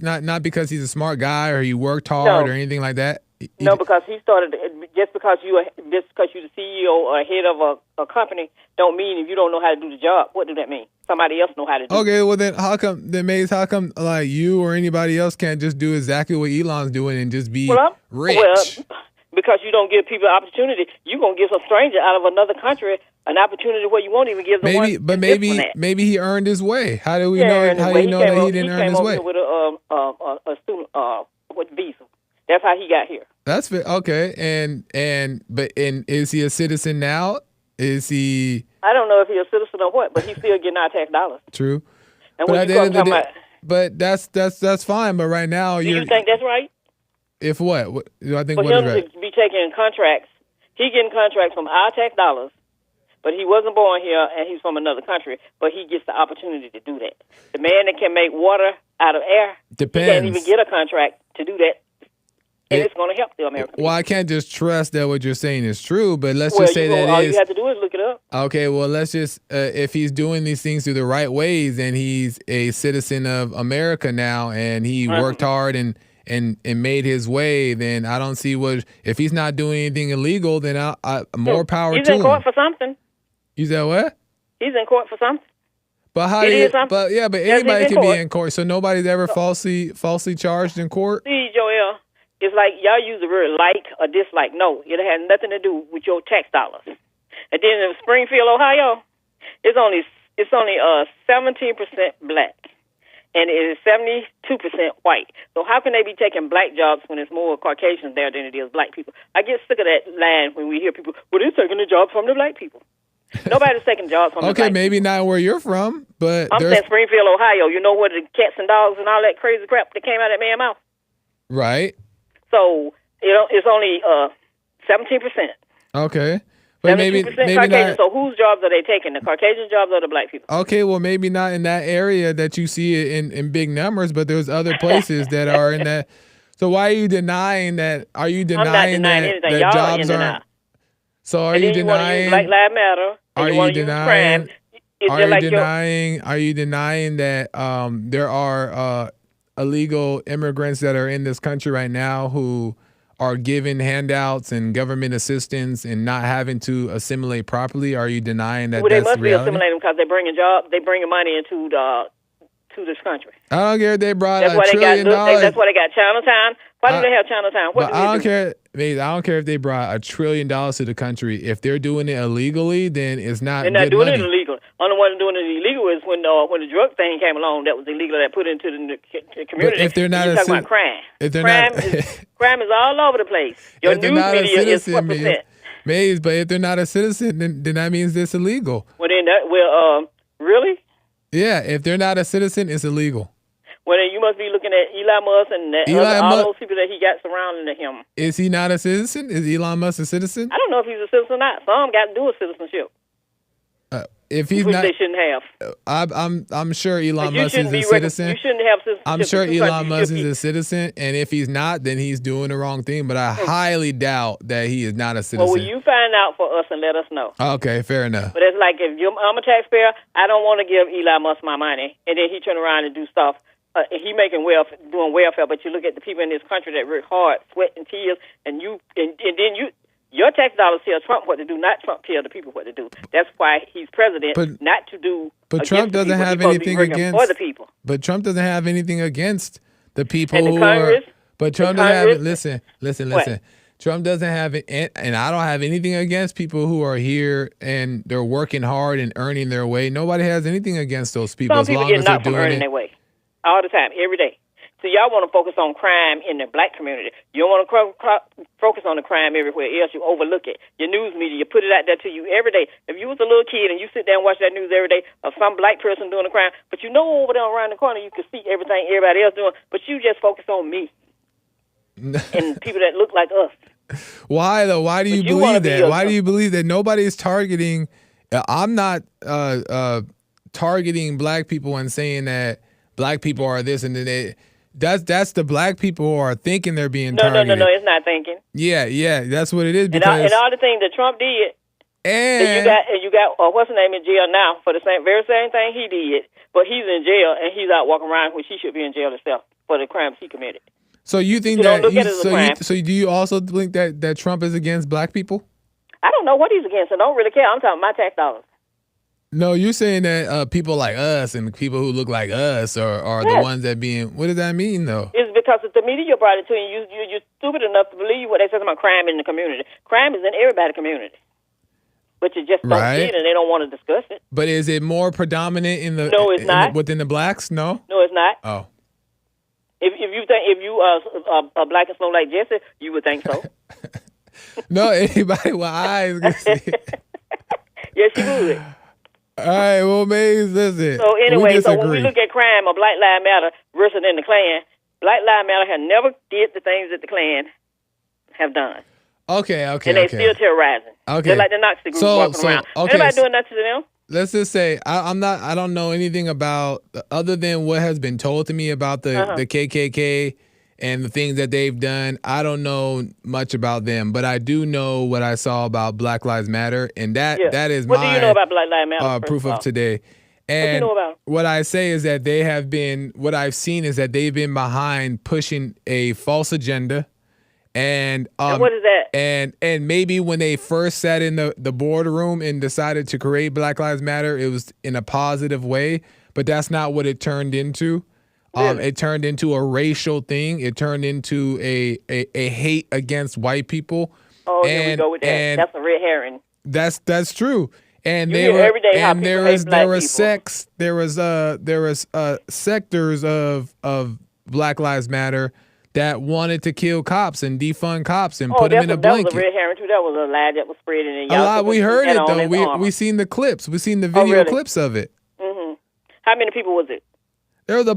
not because he's a smart guy or he worked hard or anything like that. Because he started just because you're the CEO or head of a company don't mean if you don't know how to do the job. What does that mean? Somebody else know how to do it. Okay, well then how come like you or anybody else can't just do exactly what Elon's doing and just be rich? Well, because you don't give people opportunity. You're going to give some stranger out of another country an opportunity where you won't even give them one. But maybe he earned his way. How do we know? How do you know that he didn't earn his way? He came over with a student with visa. That's how he got here. That's okay. And is he a citizen now? Is he? I don't know if he's a citizen or what, but he's still getting our tax dollars. True. And what you talking about? But that's fine. But right now, do you think that's right? If what? Do I think for what him is right? to be taking contracts, he getting contracts from our tax dollars, but he wasn't born here and he's from another country, but he gets the opportunity to do that. The man that can make water out of air, depends. He can't even get a contract to do that. And it's going to help the American people. Well, I can't just trust that what you're saying is true, but let's just say that all you have to do is look it up. Okay, well, let's just, if he's doing these things through the right ways and he's a citizen of America now and he worked hard and made his way, then I don't see if he's not doing anything illegal, then more power to him. He's in court for something. You said what? He's in court for something. But how but anybody can be in court, so nobody's ever falsely charged in court? See, Joel, it's like y'all use the word like or dislike. No, it has nothing to do with your tax dollars. And then in Springfield, Ohio, it's only 17% black, and it is 72% white. So how can they be taking black jobs when it's more Caucasians there than it is black people? I get sick of that line when we hear people, well, they're taking the jobs from the black people. Nobody's taking jobs from the black people. Okay, maybe not where you're from, but I'm saying Springfield, Ohio. You know where the cats and dogs and all that crazy crap that came out of that man's mouth? Right. So, it's only 17%. Okay. But maybe Caucasian. not. So whose jobs are they taking? The Caucasian jobs or the black people? Okay, well, maybe not in that area that you see it in big numbers, but there's other places that are in that. So why are you denying that? Are you denying I'm not denying that, anything. that Y'all jobs are in denial. aren't? So are And you then you want to use denying? Black Lives Matter. Are you you want to use crime. denying? It's Are just you like denying? Are you denying that there are illegal immigrants that are in this country right now who are given handouts and government assistance and not having to assimilate properly? Are you denying that? Well, they that's must reality? be assimilating because they're bringing jobs. They bringing money into to this country. I don't care if they brought That's $1 why they trillion. that's why they got Chinatown. Why do they have Chinatown? What But do I they don't do? care. Mate, I don't care if they brought $1 trillion to the country. If they're doing it illegally, then it's not. They're not good doing money. it illegal. Only one doing it illegal is when the drug thing came along. That was illegal. That put into the community. But if they're not you're a talking cit- about crime. if they're crime not- crime is all over the place. Your If they're news not a media is citizen, what percent. Maze, but if they're not a citizen, then that means it's illegal. Well, then really? Yeah, if they're not a citizen, it's illegal. Well, then you must be looking at Elon Musk and all those people that he got surrounding him. Is he not a citizen? Is Elon Musk a citizen? I don't know if he's a citizen or not. Some got to do with citizenship, If he's which not, they shouldn't have. I'm sure Elon But you Musk is shouldn't a be citizen. You shouldn't have citizenship. I'm sure in two Elon countries. Musk You is should a citizen, and if he's not, then he's doing the wrong thing. But I highly doubt that he is not a citizen. Well, will you find out for us and let us know? Okay, fair enough. But it's like if I'm a taxpayer, I don't want to give Elon Musk my money, and then he turn around and do stuff. He making doing welfare, but you look at the people in this country that work hard, sweat and tears, and then your tax dollars tell Trump what to do, not Trump tell the people what to do. That's why he's president, not to do. But Trump doesn't have anything against for the people. But Trump doesn't have anything against the people And the who Congress, are. But Trump doesn't have it. Listen. Trump doesn't have it, and I don't have anything against people who are here and they're working hard and earning their way. Nobody has anything against those people Some as people long get as they're knocked from doing earning it. their way all the time, every day. So y'all want to focus on crime in the black community. You don't want to focus on the crime everywhere else. You overlook it. Your news media, you put it out there to you every day. If you was a little kid and you sit there and watch that news every day of some black person doing a crime, but you know over there around the corner you can see everything everybody else doing, but you just focus on me and people that look like us. Why though? Why do you believe that? Why do you believe that nobody is targeting? I'm not targeting black people and saying that black people are this and then that's the black people who are thinking they're being targeted. No, it's not thinking. Yeah, that's what it is. And all the things that Trump did, and you got what's his name in jail now for the very same thing he did, but he's in jail and he's out walking around when he should be in jail himself for the crimes he committed. So you think so do you also think that Trump is against black people? I don't know what he's against. I don't really care. I'm talking my tax dollars. No, you're saying that people like us and people who look like us are the ones that being. What does that mean, though? It's because the media brought it to you. You're stupid enough to believe what they say about crime in the community. Crime is in everybody's community, but you just don't see it and they don't want to discuss it. But is it more predominant in the? No, it's not. Within the blacks, no. No, it's not. Oh. If you are black and slow like Jesse, you would think so. No, anybody with eyes can see it. Yes, you would. All right, well, Maze, listen. So anyway, when we look at crime or Black Lives Matter versus in the Klan, Black Lives Matter have never did the things that the Klan have done. Okay. And they still terrorizing. Okay. They're like the Nazi group walking around. Anybody doing nothing to them? Let's just say I don't know anything about other than what has been told to me about the KKK and the things that they've done. I don't know much about them, but I do know what I saw about Black Lives Matter, and that is what do you know about Black Lives Matter? Proof of today. And what you know about them? What I say is that they have been. What I've seen is that they've been behind pushing a false agenda. And what is that? And maybe when they first sat in the boardroom and decided to create Black Lives Matter, it was in a positive way, but that's not what it turned into. Really? It turned into a racial thing. It turned into a hate against white people. Oh, here we go with that. That's a red herring. That's true. And there was sectors of Black Lives Matter that wanted to kill cops and defund cops and put them in a blanket. That was a red herring too. That was a lie that was spreading. A lot. We heard it though. We seen the clips. We seen the video clips of it. Mm-hmm. How many people was it? There was a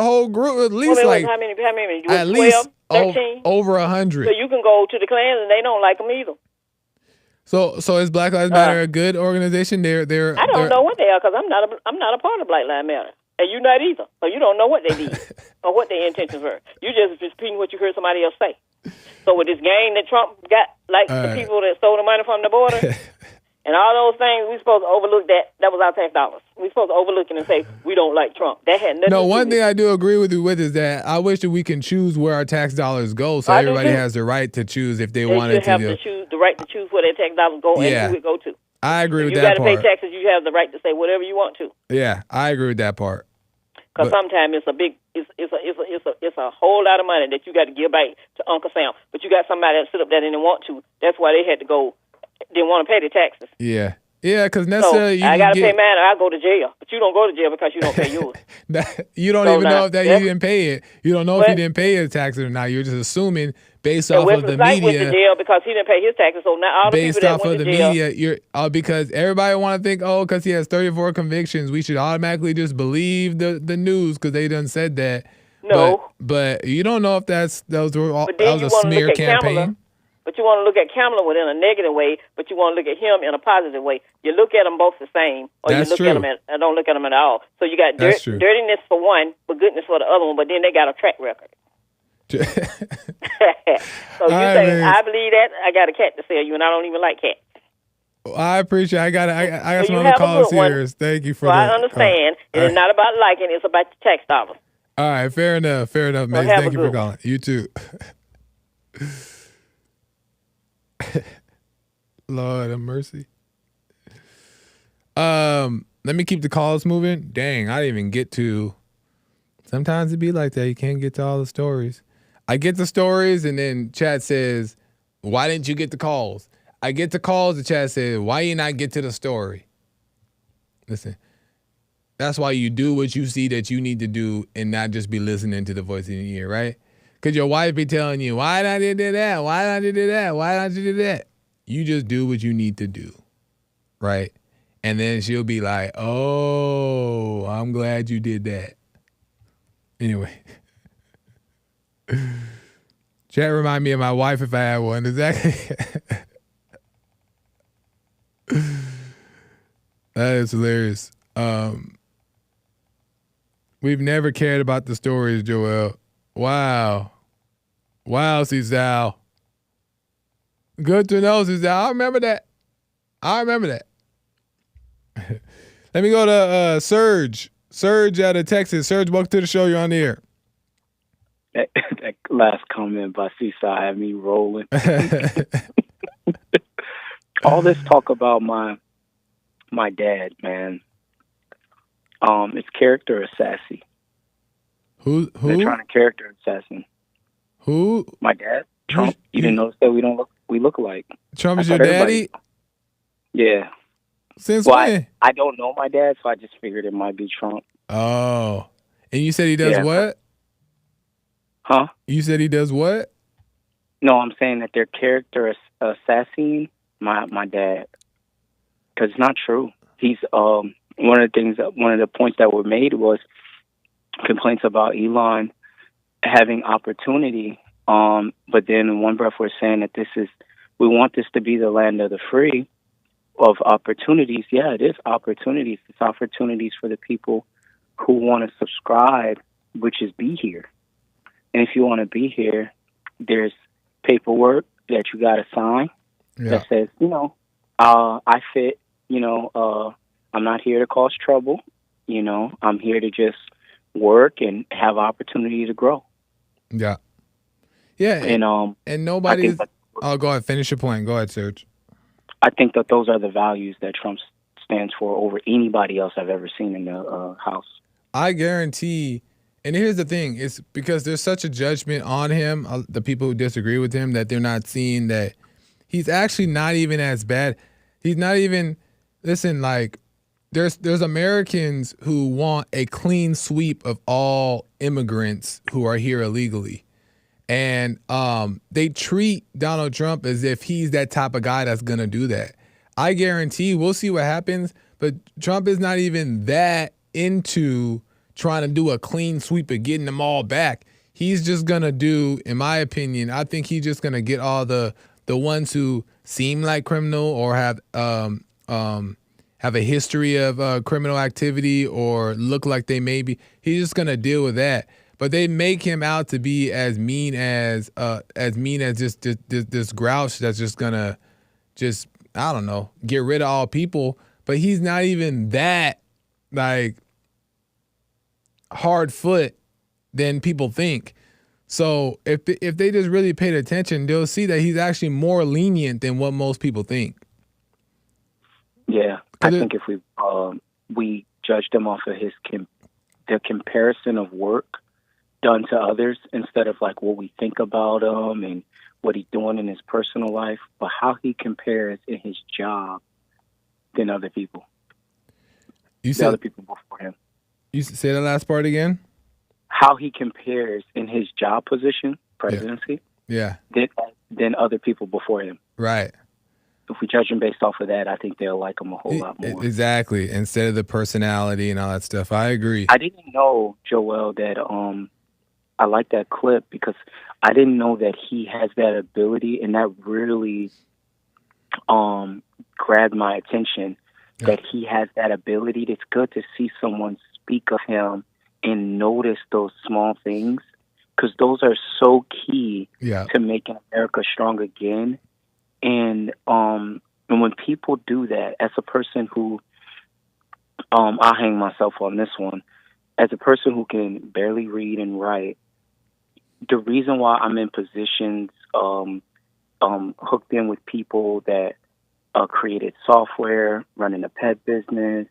whole group, at least how many? At 12, least 13? over 100. So you can go to the Klans and they don't like them either. So is Black Lives Matter a good organization? I don't know what they are because I'm not a part of Black Lives Matter, and you're not either. So you don't know what they did or what their intentions were. You just repeating what you heard somebody else say. So with this game that Trump got, like the people that stole the money from the border and all those things, we supposed to overlook that. That was our tax dollars. We supposed to overlook it and say we don't like Trump. That had nothing. No, to do one with thing I do agree with you with is that I wish that we can choose where our tax dollars go, so everybody has the right to choose if they wanted to. They should have to choose the right to choose where their tax dollars go and who it go to. I agree with that part. You got to pay taxes. You have the right to say whatever you want to. Yeah, I agree with that part. Because sometimes it's a whole lot of money that you got to give back to Uncle Sam. But you got somebody that sit up there and didn't want to. That's why they had to go. Didn't want to pay the taxes. Yeah, because necessarily I got to pay mine or I go to jail. But you don't go to jail because you don't pay yours. You don't even know if you didn't pay it. You don't know if you didn't pay the taxes or not. You're just assuming based off of the media. Went to jail because he didn't pay his taxes. So now all the based people that off went of to the jail, media, because everybody want to think, because he has 34 convictions, we should automatically just believe the news because they done said that. No, but you don't know if that was a smear campaign. Kamala, but you want to look at Kamala within a negative way, but you want to look at him in a positive way. You look at them both the same, or That's you look true. at them and don't look at them at all. So you got dirtiness for one, but goodness for the other one. But then they got a track record. So you say, I believe that. I got a cat to sell you, and I don't even like cats. I appreciate. I got so some other calls here. Thank you for that. I understand. It's not about liking; it's about the tax dollars. All right, fair enough, Mace. Thank you for calling. You too. Lord have mercy. Let me keep the calls moving. Dang, I didn't even get to. Sometimes it be like that. You can't get to all the stories. I get the stories, and then chat says, "Why didn't you get the calls?" I get the calls, the chat says, "Why you not get to the story?" Listen, that's why you do what you see that you need to do, and not just be listening to the voice in your ear, right? Because your wife be telling you, "Why not you do that? Why not you do that? Why not you do that?" You just do what you need to do, right? And then she'll be like, "Oh, I'm glad you did that." Anyway. Chat remind me of my wife if I had one. Exactly. That is hilarious. We've never cared about the stories, Joel. Wow, Cesal. Good to know, Cesal. I remember that. Let me go to Serge. Serge out of Texas. Serge, welcome to the show. You're on the air. That last comment by Seaside had me rolling. All this talk about my dad, man. It's character assassin. Who? They're trying to character assassin. Who? My dad, Trump. You didn't notice that we look alike. Trump is your daddy? Yeah. Since when? I don't know my dad, so I just figured it might be Trump. Oh, and you said he does what? Huh? You said he does what? No, I'm saying that they're character assassin my dad, because it's not true. He's one of the points that were made was complaints about Elon having opportunity. But then in one breath we're saying that we want this to be the land of the free, of opportunities. Yeah, it is opportunities. It's opportunities for the people who want to subscribe, which is be here. And if you want to be here, there's paperwork that you got to sign that says, I fit, I'm not here to cause trouble. I'm here to just work and have opportunity to grow. Yeah. Yeah. And nobody's... Oh, go ahead. Finish your point. Go ahead, Serge. I think that those are the values that Trump stands for over anybody else I've ever seen in the House. I guarantee... And here's the thing, it's because there's such a judgment on him, the people who disagree with him, that they're not seeing that he's actually not even as bad. He's not even, listen, like, there's Americans who want a clean sweep of all immigrants who are here illegally. And they treat Donald Trump as if he's that type of guy that's going to do that. I guarantee, we'll see what happens, but Trump is not even that into trying to do a clean sweep of getting them all back. He's just going to do, in my opinion, I think he's just going to get all the ones who seem like criminal or have a history of criminal activity or look like they may be. He's just gonna deal with that. But they make him out to be as mean as just this grouch that's just gonna just, I don't know, get rid of all people. But he's not even that like hard foot than people think. So if they just really paid attention, they'll see that he's actually more lenient than what most people think. Yeah, I think if we judged him off of the comparison of work done to others instead of like what we think about him and what he's doing in his personal life, but how he compares in his job than other people. Other people before him. You say the last part again? How he compares in his job position, presidency, than other people before him. Right. If we judge him based off of that, I think they'll like him a whole lot more. Exactly. Instead of the personality and all that stuff. I agree. I didn't know, Joel, that I like that clip because I didn't know that he has that ability, and that really grabbed my attention, that he has that ability. It's good to see someone speak of him and notice those small things, because those are so key to making America strong again. And when people do that, as a person who, I'll hang myself on this one, as a person who can barely read and write, the reason why I'm in positions hooked in with people that created software, running a pet business,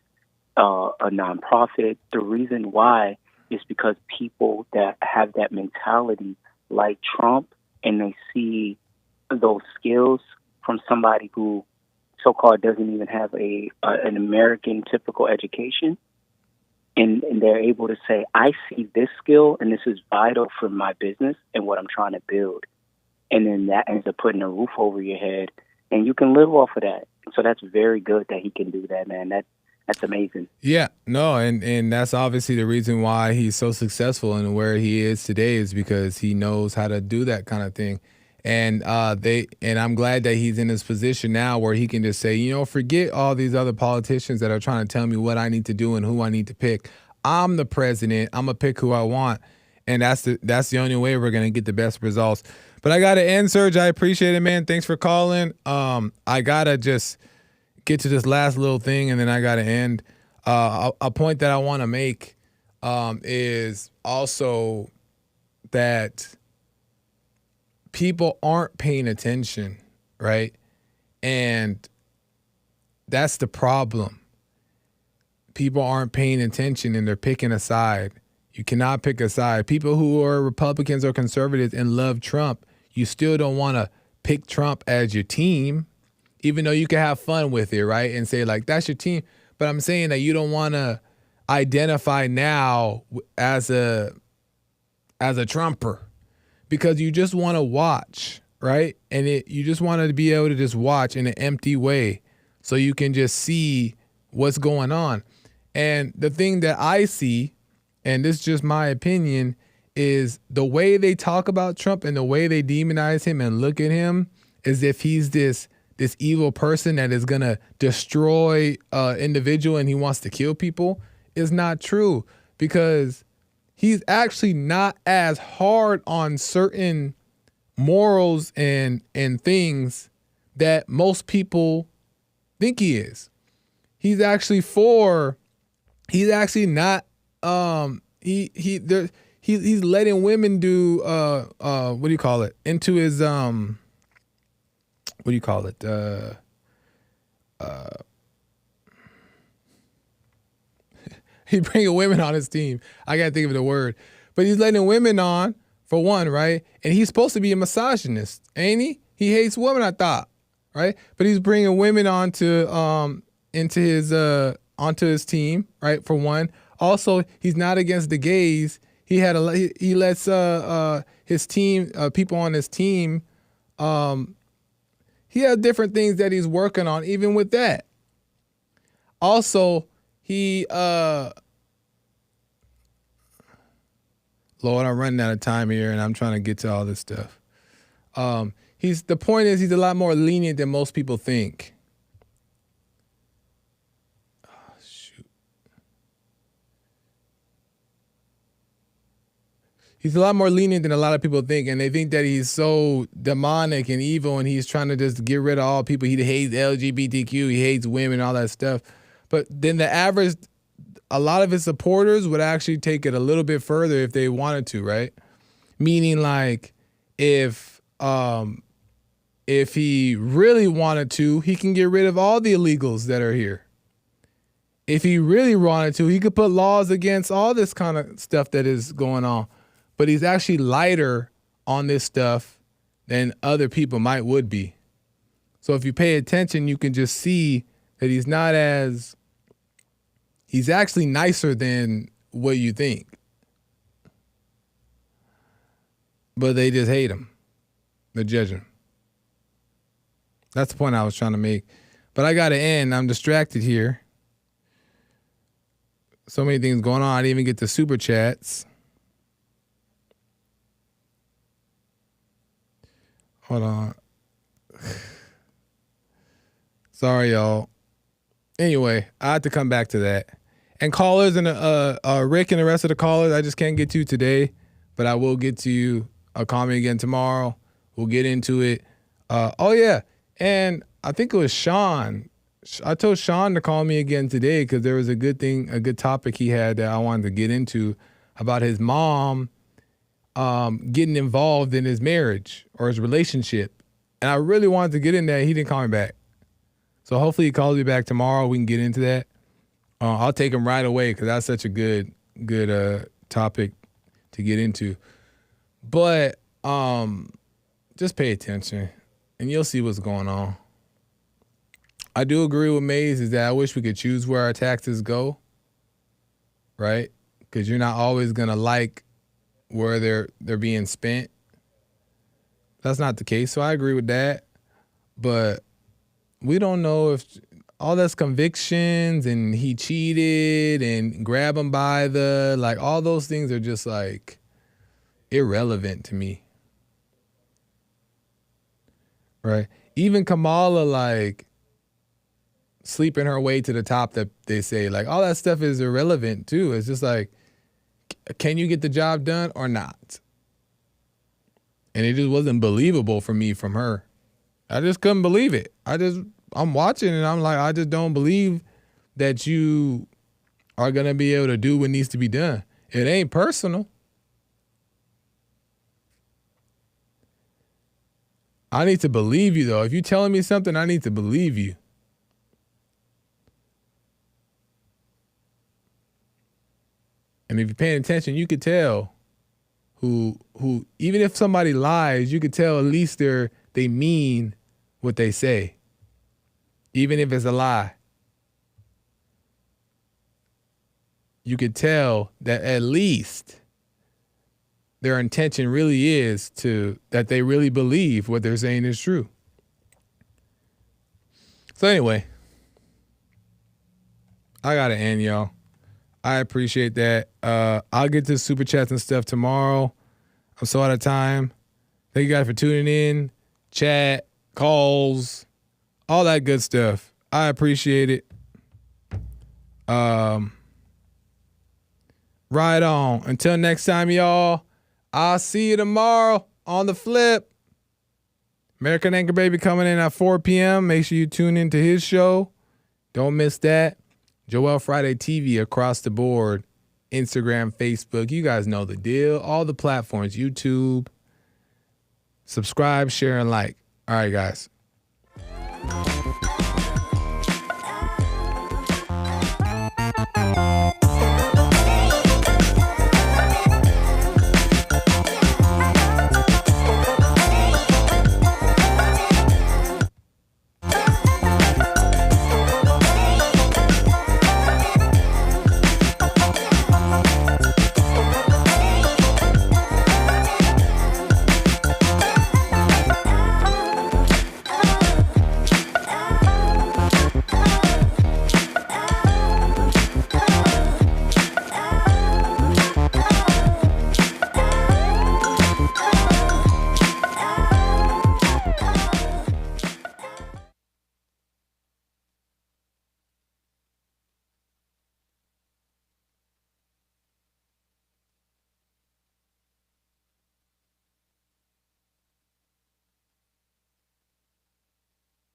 a nonprofit, the reason why is because people that have that mentality like Trump, and they see those skills from somebody who so-called doesn't even have an American typical education, and they're able to say, I see this skill and this is vital for my business and what I'm trying to build. And then that ends up putting a roof over your head, and you can live off of that. So that's very good that he can do that, man. That's amazing. Yeah, no, and that's obviously the reason why he's so successful and where he is today, is because he knows how to do that kind of thing. And I'm glad that he's in this position now where he can just say, forget all these other politicians that are trying to tell me what I need to do and who I need to pick. I'm the president. I'm gonna pick who I want, and that's the only way we're gonna get the best results. But I gotta end, Serge. I appreciate it, man. Thanks for calling. I gotta just get to this last little thing, and then I gotta end. A point that I want to make is also that people aren't paying attention, right? And that's the problem. People aren't paying attention and they're picking a side. You cannot pick a side. People who are Republicans or conservatives and love Trump, you still don't want to pick Trump as your team, even though you can have fun with it, right? And say, like, that's your team. But I'm saying that you don't want to identify now as a Trumper, because you just want to watch, right? And you just want to be able to just watch in an empty way so you can just see what's going on. And the thing that I see, and this is just my opinion, is the way they talk about Trump and the way they demonize him and look at him as if he's this evil person that is going to destroy individual and he wants to kill people is not true, because he's actually not as hard on certain morals and things that most people think he is. He's actually not he's letting women do what do you call it? Into his what do you call it? He's bringing women on his team. I gotta think of the word, but he's letting women on, for one, right? And he's supposed to be a misogynist, ain't he? He hates women, I thought, right? But he's bringing women onto his team, right? For one. Also, he's not against the gays. He lets his team, people on his team. He has different things that he's working on, even with that. Also, Lord, I'm running out of time here, and I'm trying to get to all this stuff. the point is he's a lot more lenient than most people think. Oh, shoot. He's a lot more lenient than a lot of people think, and they think that he's so demonic and evil, and he's trying to just get rid of all people. He hates LGBTQ, he hates women, all that stuff. But then a lot of his supporters would actually take it a little bit further if they wanted to, right? Meaning, like, if he really wanted to, he can get rid of all the illegals that are here. If he really wanted to, he could put laws against all this kind of stuff that is going on. But he's actually lighter on this stuff than other people would be. So if you pay attention, you can just see that he's actually nicer than what you think. But they just hate him. They judge him. That's the point I was trying to make. But I got to end. I'm distracted here. So many things going on. I didn't even get the super chats. Hold on. Sorry, y'all. Anyway, I have to come back to that. And callers and Rick and the rest of the callers, I just can't get to today, but I will get to you. Call me again tomorrow. We'll get into it. Oh, yeah. And I think it was Sean. I told Sean to call me again today because there was a good topic he had that I wanted to get into about his mom getting involved in his marriage or his relationship. And I really wanted to get in that. He didn't call me back. So hopefully he calls me back tomorrow. We can get into that. I'll take him right away because that's such a good topic to get into. But just pay attention and you'll see what's going on. I do agree with Maze is that I wish we could choose where our taxes go, right? Because you're not always going to like where they're being spent. That's not the case, so I agree with that. But we don't know if all that's convictions and he cheated and grab him by all those things are just like irrelevant to me. Right? Even Kamala sleeping her way to the top that they say, all that stuff is irrelevant too. It's just like, can you get the job done or not? And it just wasn't believable for me from her. I just couldn't believe it. I'm watching and I'm like, I just don't believe that you are going to be able to do what needs to be done. It ain't personal. I need to believe you though. If you're telling me something, I need to believe you. And if you're paying attention, you could tell who even if somebody lies, you could tell at least they mean what they say, even if it's a lie. You could tell that at least their intention really is that they really believe what they're saying is true. So anyway, I gotta end, y'all. I appreciate that. I'll get to super chats and stuff tomorrow. I'm so out of time. Thank you guys for tuning in. Chat, calls, all that good stuff. I appreciate it. Right on. Until next time, y'all. I'll see you tomorrow on the flip. American Anchor Baby coming in at 4 p.m. Make sure you tune into his show. Don't miss that. Joel Friday TV across the board. Instagram, Facebook. You guys know the deal. All the platforms. YouTube. Subscribe, share, and like. All right, guys.